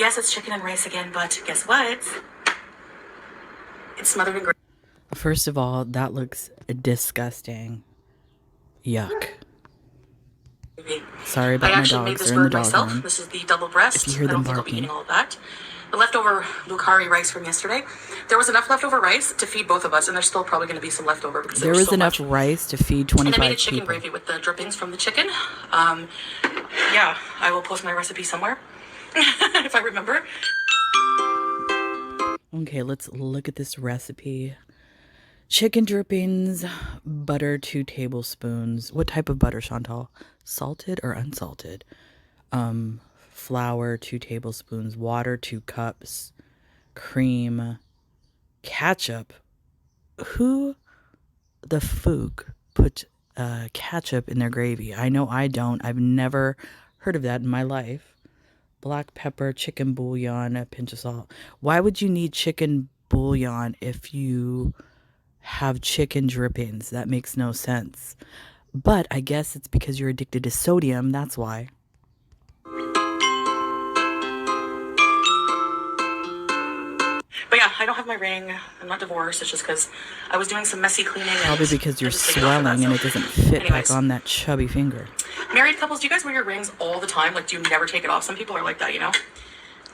Yes, it's chicken and rice again, but guess what? It's smothered in gravy. First of all, that looks disgusting. Yuck. Sorry about my actually made dogs. this They're in the bird dog myself. room. This is the double If breast. you hear I them don't think I'll be barking. eating all of that. The leftover Bukhari rice from yesterday. There was enough leftover rice to feed both of us, and there's still probably going to be some leftover because There was so enough much. rice to feed And I 25 made a chicken people. gravy with the drippings from the chicken. Yeah, I will post my recipe somewhere if I remember. Okay, let's look at this recipe. Chicken drippings, butter 2 tablespoons. What type of butter, Chantal? Salted or unsalted? Flour 2 tablespoons, water 2 cups, cream, ketchup. Who the fook put ketchup in their gravy? I know I don't. I've never heard of that in my life. Black pepper, chicken bouillon, a pinch of salt. Why would you need chicken bouillon if you have chicken drippings? That makes no sense. But I guess it's because you're addicted to sodium. That's why. But yeah, I don't have my ring. I'm not divorced. It's just because I was doing some messy cleaning. Probably and because you're I just take it off for that, swelling and so. it doesn't fit Anyways. back on that chubby finger. Married couples, do you guys wear your rings all the time? Like, do you never take it off? Some people are like that, you know?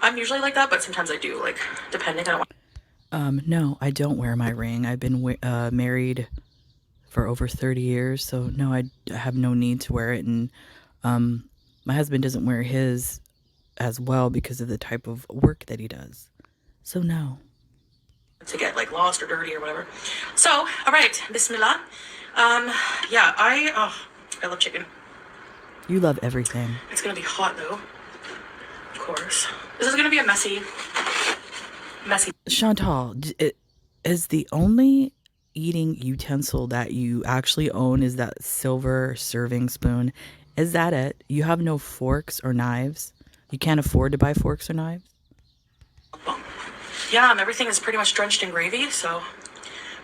I'm usually like that, but sometimes I do, like, depending. I don't want. No, I don't wear my ring. I've been married for over 30 years, so no, I have no need to wear it. And my husband doesn't wear his as well because of the type of work that he does. So no. To get like lost or dirty or whatever. So, all right, Bismillah. Yeah, I love chicken. You love everything. It's gonna be hot though, of course. This is gonna be a messy. Chantal, is the only eating utensil that you actually own is that silver serving spoon? Is that it? You have no forks or knives? You can't afford to buy forks or knives? Yeah, everything is pretty much drenched in gravy, so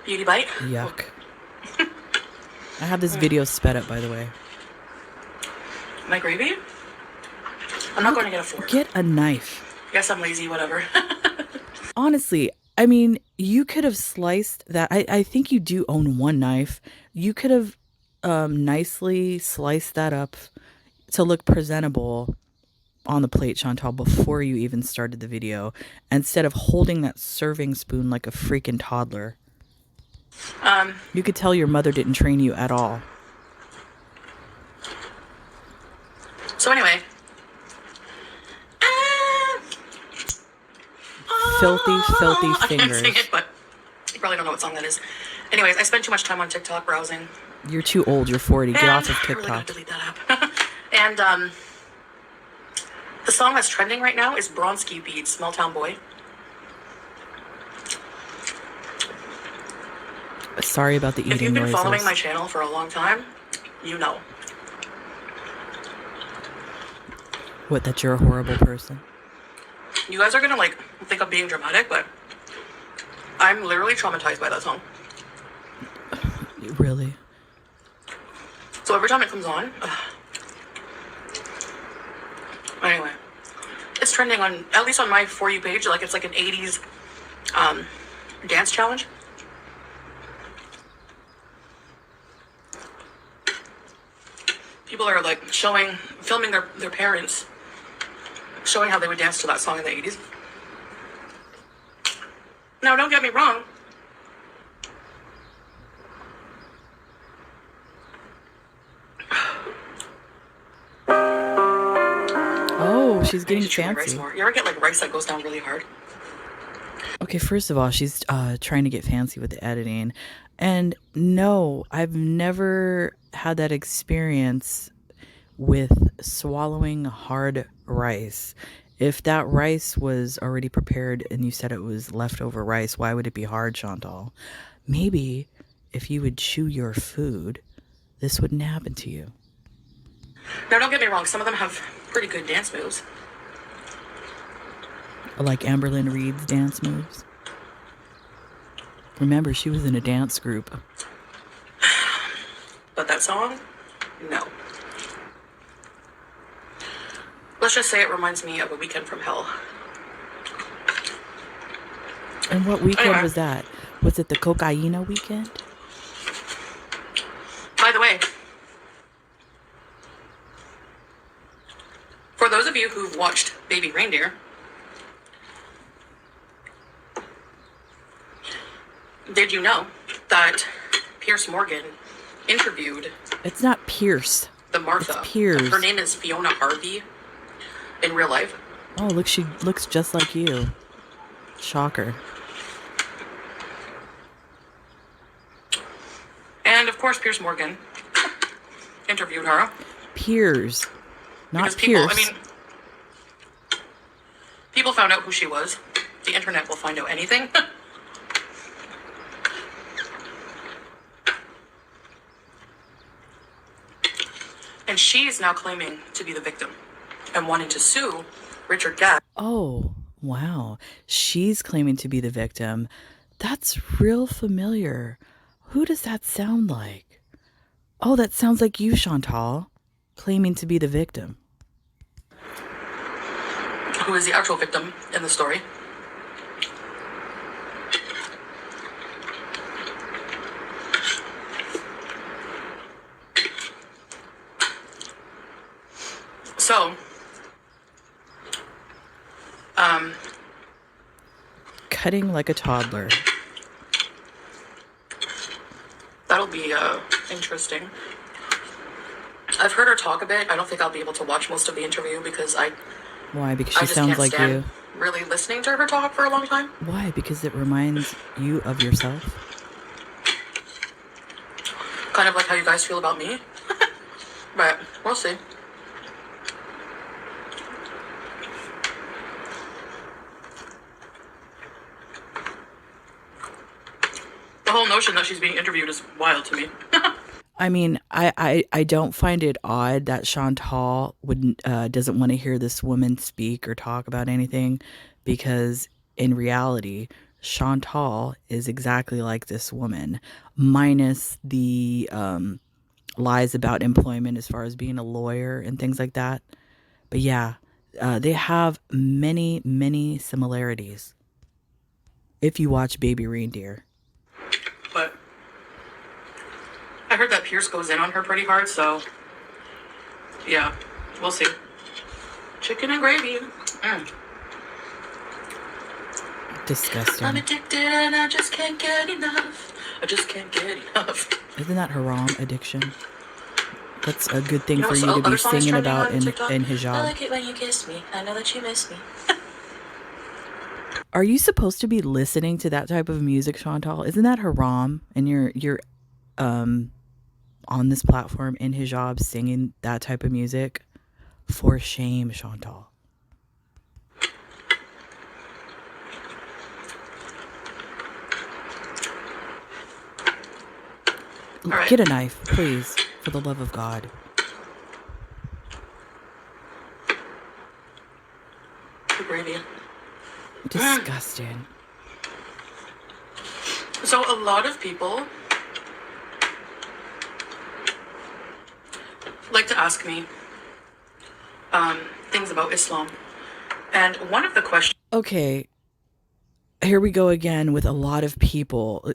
beauty bite. Yuck. I have this video sped up, by the way. My gravy? I'm not going to get a fork. Get a knife. Guess I'm lazy, whatever. Honestly, I mean, you could have sliced that. I think you do own one knife. You could have nicely sliced that up to look presentable on the plate, Chantal, before you even started the video, instead of holding that serving spoon like a freaking toddler. You could tell your mother didn't train you at all. So anyway. Filthy I can't fingers. sing it, but you probably don't know what song that is. Anyways, I spent too much time on TikTok browsing. You're too old. You're 40. Get off of I'm really gonna TikTok. delete that app. And the song that's trending right now is Bronski Beat, Small Town Boy. Sorry about the eating noises. If you've been following my channel for a long time, you know. What, that you're a horrible person? You guys are gonna like think I'm being dramatic, but I'm literally traumatized by that song. Really? So every time it comes on, anyway, it's trending on, at least on my For You page, like it's like an 80s dance challenge. People are like filming their parents, showing how they would dance to that song in the 80s. Now, don't get me wrong. Oh, she's I getting need to chew my rice fancy. more. You ever get like rice that goes down really hard? Okay, first of all, she's trying to get fancy with the editing. And no, I've never had that experience with swallowing hard rice. If that rice was already prepared and you said it was leftover rice, why would it be hard, Chantal? Maybe if you would chew your food, this wouldn't happen to you. Now, don't get me wrong. Some of them have pretty good dance moves. Like Amberlynn Reed's dance moves. Remember, she was in a dance group. But that song, no. Let's just say it reminds me of A Weekend from Hell. And what weekend Anyway, was that? Was it the cocaina weekend? by the way, for those of you who've watched Baby Reindeer, did you know that Pierce Morgan interviewed It's not Pierce. the It's Martha? Piers. Her name is Fiona Harvey in real life. Oh, look, she looks just like you. Shocker. And of course, Pierce Morgan interviewed her. Piers. Not Because people, Pierce. I mean, people found out who she was. The internet will find out anything. And she's now claiming to be the victim and wanting to sue Richard Gatt. Oh, wow. She's claiming to be the victim. That's real familiar. Who does that sound like? Oh, that sounds like you, Chantal, claiming to be the victim. Who is the actual victim in the story. So, Cutting like a toddler. that'll be interesting. I've heard her talk a bit. I don't think I'll be able to watch most of the interview because Why? Because I she just sounds can't like stand you. really listening to her talk for a long time. Why? Because it reminds you of yourself. Kind of like how you guys feel about me. But we'll see. The whole notion that she's being interviewed is wild to me. I mean, I don't find it odd that Chantal wouldn't doesn't want to hear this woman speak or talk about anything, because in reality, Chantal is exactly like this woman, minus the lies about employment as far as being a lawyer and things like that. But yeah, they have many similarities. If you watch Baby Reindeer. But I heard that Pierce goes in on her pretty hard, so yeah, we'll see. Chicken and gravy. Disgusting. I'm addicted and I just can't get enough. I just can't get enough. Isn't that haram addiction? That's a good thing You know for what you to be other song is singing trending about on TikTok? in I hijab. like it when you kiss me. I know that you miss me. Are you supposed to be listening to that type of music, Chantal? Isn't that haram? And you're on this platform in hijab singing that type of music? For shame, Chantal. All right. Get a knife, please, for the love of God. The gravy. Disgusting. So a lot of people like to ask me things about Islam. And one of the questions... Okay, here we go again with a lot of people.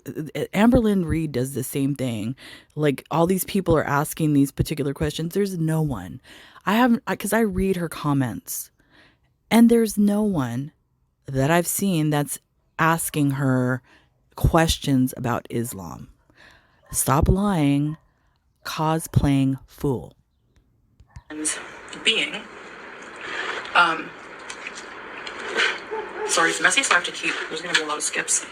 Amberlynn Reed does the same thing. Like, all these people are asking these particular questions. There's no one. I haven't, because I read her comments, and there's no one that I've seen that's asking her questions about Islam. Stop lying, cosplaying fool. being... sorry, it's messy, so I have to keep... There's going to be a lot of skips.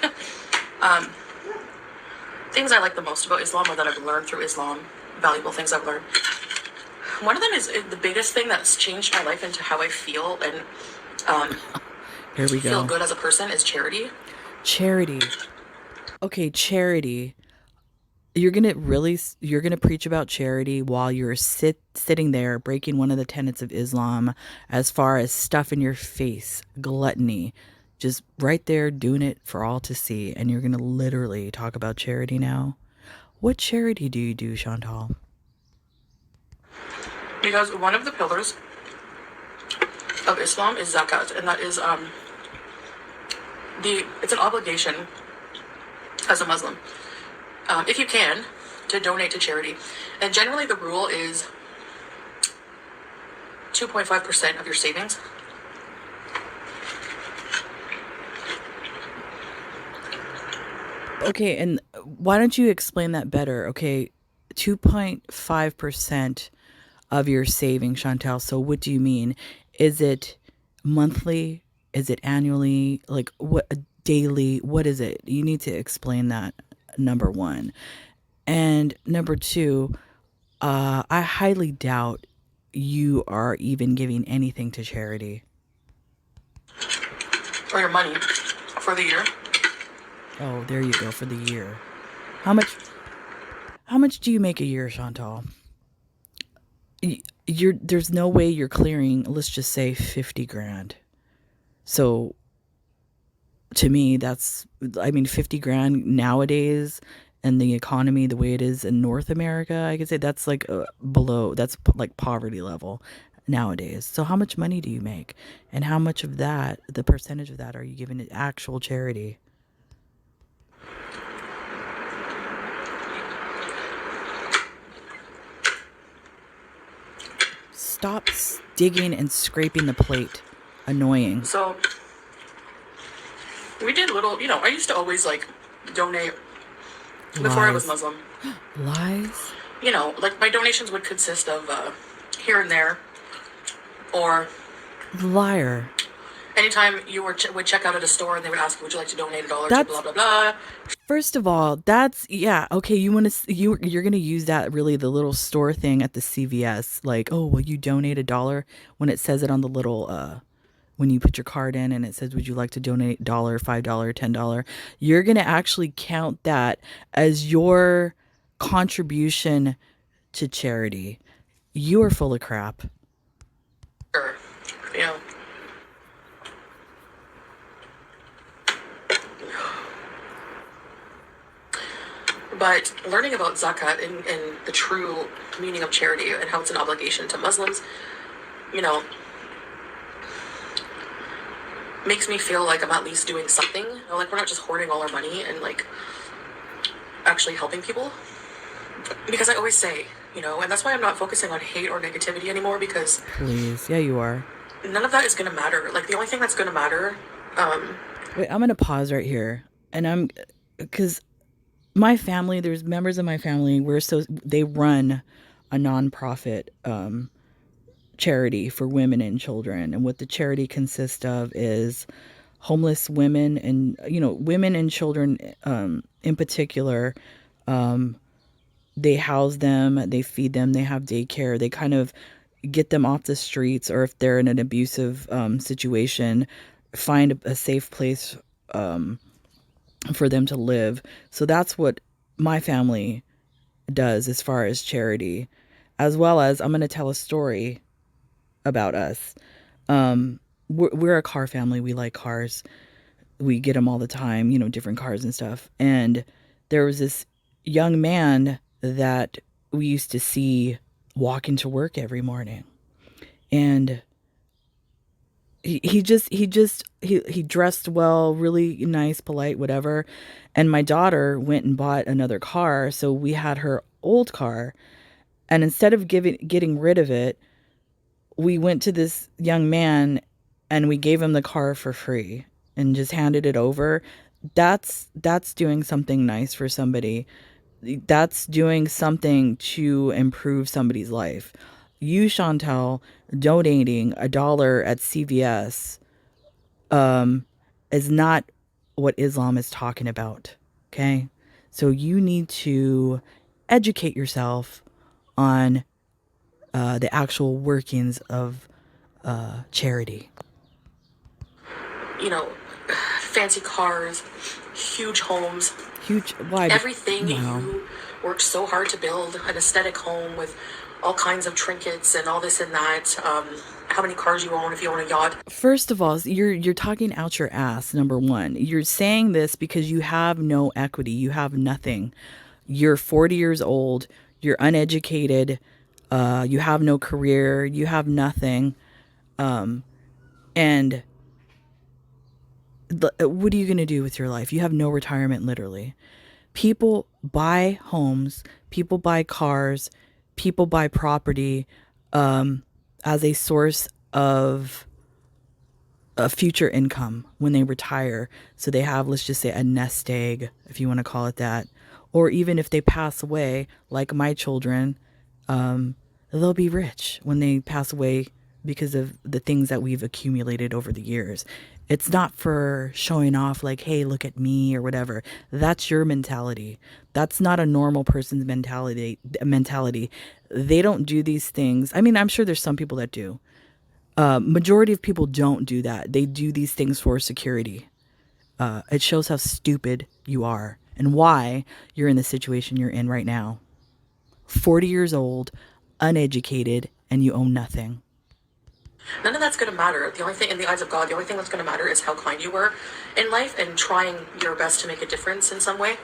Things I like the most about Islam, or that I've learned through Islam, valuable things I've learned. One of them is the biggest thing that's changed my life into how I feel and Here we feel go. good as a person is charity. Charity. Okay, charity. You're gonna preach about charity while you're sitting there breaking one of the tenets of Islam, as far as stuff in your face, gluttony, just right there doing it for all to see, and you're gonna literally talk about charity now? What charity do you do, Chantal? Because one of the pillars of Islam is zakat, and that is it's an obligation as a Muslim, if you can, to donate to charity. And generally the rule is 2.5% of your savings. Okay, and why don't you explain that better? Okay, 2.5% of your savings, Chantel. So what do you mean? Is it monthly? Is it annually? Like what daily? What is it? You need to explain that, number one. And number two, I highly doubt you are even giving anything to charity. Or your money for the year. Oh, there you go, for the year. How much how much do you make a year, Chantal? There's no way you're clearing, let's just say 50 grand. So to me, that's, I mean, 50 grand nowadays and the economy the way it is in North America, I could say that's like below, that's like poverty level nowadays. So how much money do you make? And how much of that, the percentage of that, are you giving to actual charity? Stop digging and scraping the plate. Annoying. So we did little, I used to always like donate before I was Lies. Muslim. Lies? Like my donations would consist of here and there, or Liar. anytime you would check out at a store and they would ask, would you like to donate $1 to blah That's, blah blah. first of all, that's, yeah, okay, you want to, you're going to use that, really, the little store thing at the CVS, like, oh, will you donate $1, when it says it on the little when you put your card in and it says, would you like to donate $1, $5, $10? You're going to actually count that as your contribution to charity. You are full of crap. Sure. You know. But learning about zakat and the true meaning of charity and how it's an obligation to Muslims, you know, makes me feel like I'm at least doing something. Like we're not just hoarding all our money and like actually helping people. Because I always say, and that's why I'm not focusing on hate or negativity anymore, because Please. Yeah, you are. none of that is going to matter. Like the only thing that's going to matter, Wait, I'm going to pause right here. And because my family, there's members of my family, they run a nonprofit charity for women and children. And what the charity consists of is homeless women and, women and children in particular. They house them, they feed them, they have daycare, they kind of get them off the streets, or if they're in an abusive situation, find a safe place for them to live. So that's what my family does as far as charity, as well as I'm going to tell a story about us. We're a car family. We like cars. We get them all the time, different cars and stuff. And there was this young man that we used to see walking to work every morning. And he dressed well, really nice, polite, whatever. And my daughter went and bought another car, so we had her old car. And instead of getting rid of it, we went to this young man and we gave him the car for free and just handed it over. That's doing something nice for somebody. That's doing something to improve somebody's life. You, Chantel, donating $1 at CVS is not what Islam is talking about. Okay? So you need to educate yourself on the actual workings of charity. Fancy cars, huge homes, Huge. Why? everything Wow. you worked so hard to build, an aesthetic home with all kinds of trinkets and all this and that. How many cars you own if you own a yacht. First of all, you're talking out your ass. Number one, you're saying this because you have no equity. You have nothing. You're 40 years old. You're uneducated. You have no career. You have nothing. And What are you going to do with your life? You have no retirement, literally. People buy homes, people buy cars, people buy property as a source of a future income when they retire. So they have, let's just say, a nest egg, if you want to call it that. Or even if they pass away, like my children, they'll be rich when they pass away because of the things that we've accumulated over the years. It's not for showing off like, hey, look at me or whatever. That's your mentality. That's not a normal person's mentality. They don't do these things. I mean, I'm sure there's some people that do. Majority of people don't do that. They do these things for security. It shows how stupid you are and why you're in the situation you're in right now. 40 years old, uneducated, and you own nothing. None of that's going to matter. The only thing, in the eyes of God, the only thing that's going to matter is how kind you were in life and trying your best to make a difference in some way.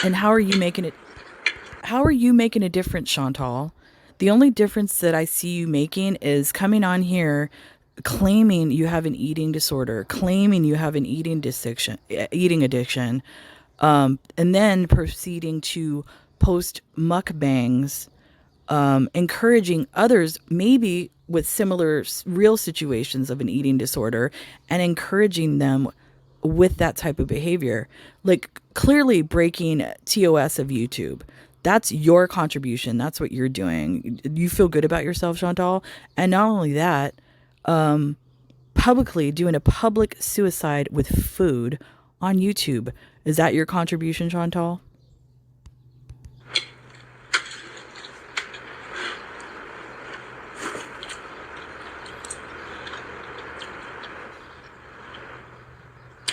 And how are you making it? How are you making a difference, Chantal? The only difference that I see you making is coming on here claiming you have an eating disorder, claiming you have an eating addiction, and then proceeding to post mukbangs, encouraging others, maybe with similar real situations of an eating disorder, and encouraging them with that type of behavior. Like clearly breaking TOS of YouTube. That's your contribution. That's what you're doing. You feel good about yourself, Chantal. And not only that, publicly doing a public suicide with food on YouTube. Is that your contribution, Chantal?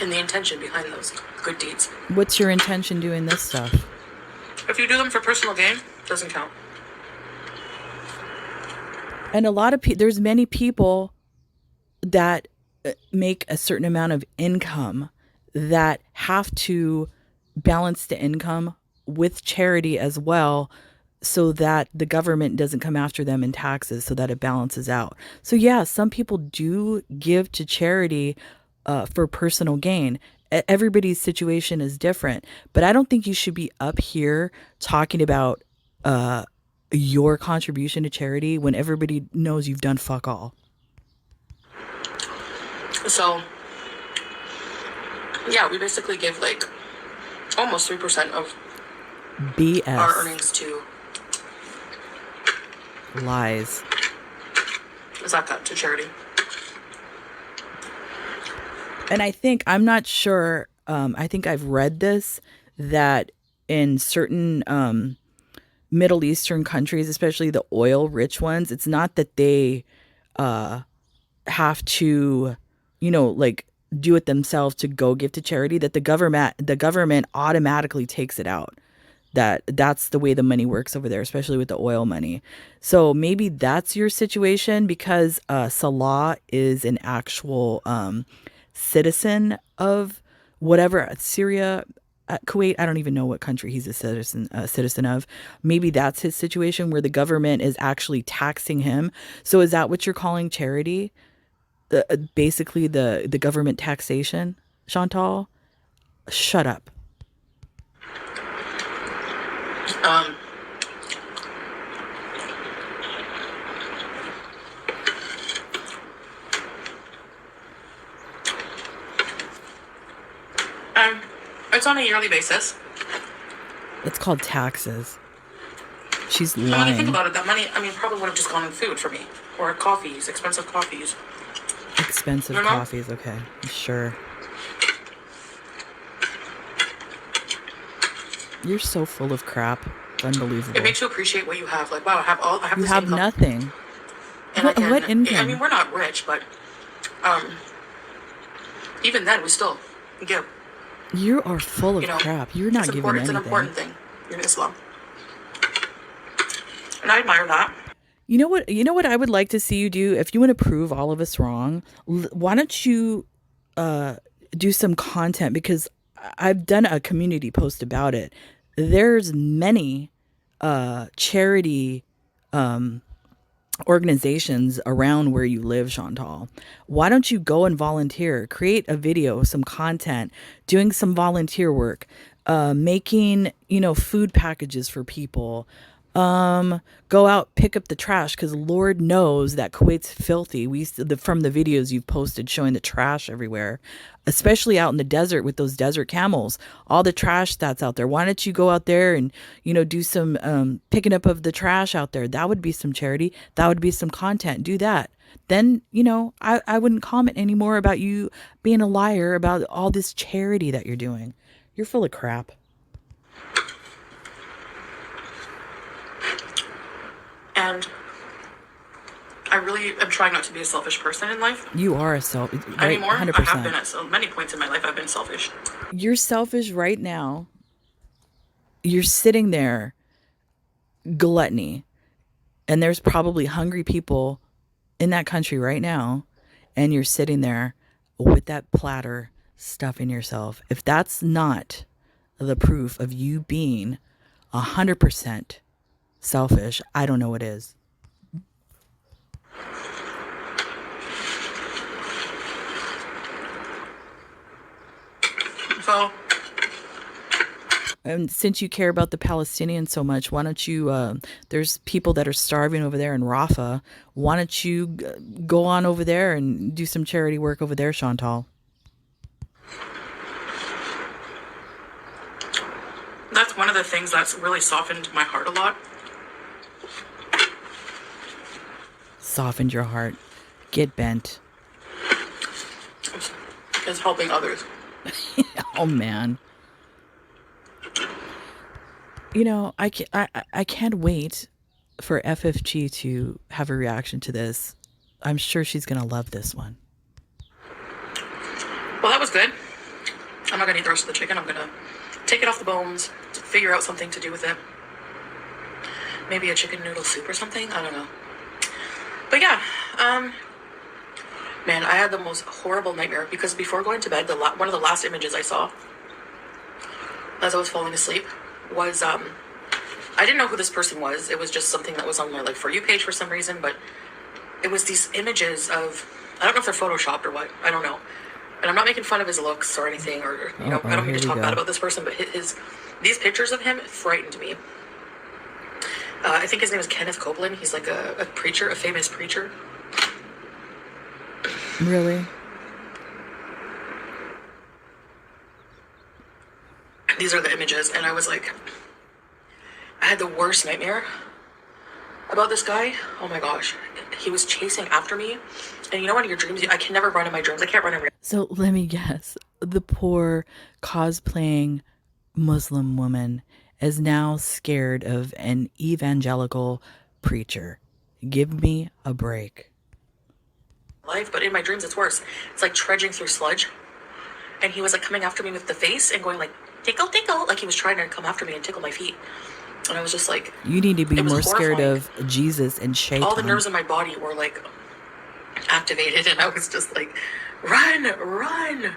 And the intention behind those good deeds. What's your intention doing this stuff? If you do them for personal gain, it doesn't count. And a lot of there's many people that make a certain amount of income that have to balance the income with charity as well, so that the government doesn't come after them in taxes, so that it balances out. So yeah, some people do give to charity for personal gain. Everybody's situation is different, but I don't think you should be up here talking about your contribution to charity when everybody knows you've done fuck all. So, yeah, we basically give like almost 3% of BS. our earnings to lies. zakat, to charity. And I think, I'm not sure, I think I've read this, that in certain Middle Eastern countries, especially the oil-rich ones, it's not that they have to, like do it themselves to go give to charity, that the government automatically takes it out. That's the way the money works over there, especially with the oil money. So maybe that's your situation, because Salah is an actual citizen of whatever, Syria, Kuwait. I don't even know what country he's a citizen of. Maybe that's his situation, where the government is actually taxing him. So is that what you're calling charity? Basically the government taxation, Chantal? Shut up. It's on a yearly basis. It's called taxes. She's lying. And when you think about it, that money, probably would have just gone in food for me. Or coffees, expensive coffees. Expensive coffees, okay. Sure. You're so full of crap. It's unbelievable. It makes you appreciate what you have. Like, wow, I have you this have income. Nothing. And what income? We're not rich, but even then, we still give. You are full of crap. You're not giving anything. It's an important thing in Islam. And I admire that. You know what I would like to see you do? If you want to prove all of us wrong, why don't you do some content? Because I've done a community post about it. There's many charity organizations around where you live, Chantal. Why don't you go and volunteer? Create a video, some content, doing some volunteer work, making, food packages for people. Go out, pick up the trash, because Lord knows that Kuwait's filthy. We used to, from the videos you've posted showing the trash everywhere, especially out in the desert with those desert camels, all the trash that's out there. Why don't you go out there and, do some picking up of the trash out there? That would be some charity. That would be some content. Do that. Then, I wouldn't comment anymore about you being a liar about all this charity that you're doing. You're full of crap. And I really am trying not to be a selfish person in life. You are a self, right? Anymore. 100%. I have been at so many points in my life. I've been selfish. You're selfish right now. You're sitting there, gluttony, and there's probably hungry people in that country right now, and you're sitting there with that platter stuffing yourself. If that's not the proof of you being 100% selfish, I don't know what is. So, and since you care about the Palestinians so much, why don't you, there's people that are starving over there in Rafah. Why don't you go on over there and do some charity work over there, Chantal? that's one of the things that's really softened my heart a lot. Softened your heart. Get bent. Is helping others. Oh, man. I can't wait for FFG to have a reaction to this. I'm sure she's going to love this one. Well, that was good. I'm not going to eat the rest of the chicken. I'm going to take it off the bones, figure out something to do with it. Maybe a chicken noodle soup or something. I don't know. But yeah, man, I had the most horrible nightmare because before going to bed, one of the last images I saw as I was falling asleep was, I didn't know who this person was. It was just something that was on my, For You page for some reason, but it was these images of, I don't know if they're photoshopped or what, I don't know. And I'm not making fun of his looks or anything, or, I don't mean to talk bad about this person, but these pictures of him frightened me. I think his name is Kenneth Copeland. He's like a preacher, a famous preacher. Really? These are the images, and I was like, I had the worst nightmare about this guy. Oh my gosh. He was chasing after me. And in your dreams, I can never run in my dreams. I can't run in real. So let me guess. The poor cosplaying Muslim woman is now scared of an evangelical preacher. Give me a break. Life, but in my dreams, it's worse. It's like trudging through sludge. And he was like coming after me with the face and going like, tickle, tickle. Like he was trying to come after me and tickle my feet. And I was just like, you need to be more scared of Jesus and Shaitan. All the nerves in my body were like activated, and I was just like, run, run.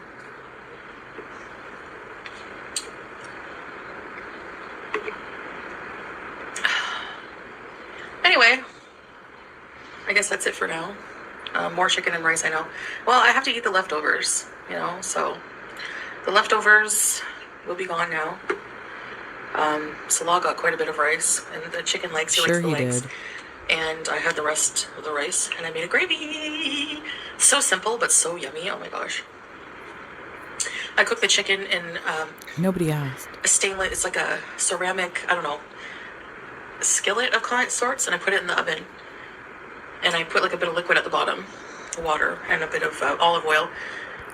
Anyway, I guess that's it for now. More chicken and rice, I know. Well, I have to eat the leftovers, so the leftovers will be gone now. Salah got quite a bit of rice, and the chicken legs, he likes the legs. Did. And I had the rest of the rice, and I made a gravy. So simple, but so yummy. Oh my gosh. I cooked the chicken in nobody asked. A stainless, it's like a ceramic, I don't know, skillet of sorts, and I put it in the oven. And I put like a bit of liquid at the bottom, water, and a bit of olive oil.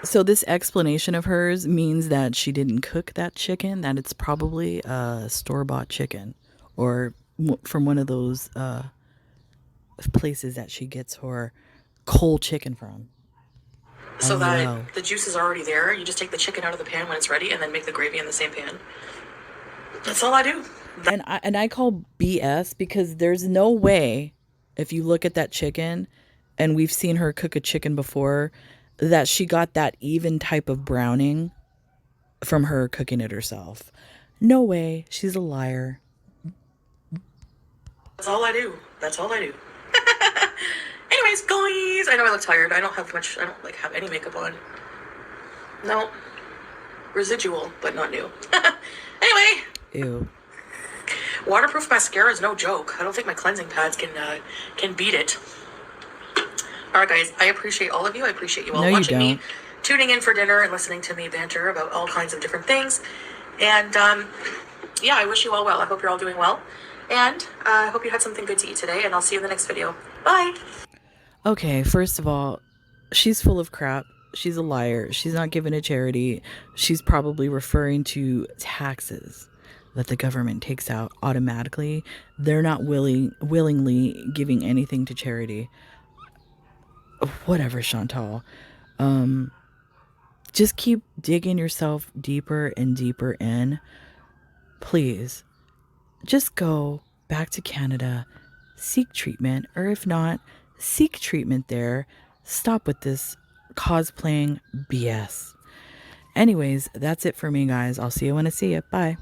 So this explanation of hers means that she didn't cook that chicken, that it's probably a store-bought chicken, or from one of those places that she gets her cold chicken from. So that the juice is already there. You just take the chicken out of the pan when it's ready and then make the gravy in the same pan. That's all I do. And I call BS because there's no way, if you look at that chicken, and we've seen her cook a chicken before, that she got that even type of browning from her cooking it herself. No way. She's a liar. That's all I do. That's all I do. Guys. I know I look tired. I don't like have any makeup on. No. Residual, but not new. Anyway. Ew. Waterproof mascara is no joke. I don't think my cleansing pads can beat it. All right, guys. I appreciate all of you. I appreciate you all watching me, tuning in for dinner, and listening to me banter about all kinds of different things. And yeah, I wish you all well. I hope you're all doing well. And I hope you had something good to eat today. And I'll see you in the next video. Bye. Okay, first of all, she's full of crap. She's a liar. She's not giving to charity. She's probably referring to taxes that the government takes out automatically. They're not willingly giving anything to charity. Whatever, Chantal. Just keep digging yourself deeper and deeper in. Please, just go back to Canada, seek treatment, or if not, seek treatment there. Stop with this cosplaying BS. Anyways, that's it for me, guys. I'll see you when I see you. Bye.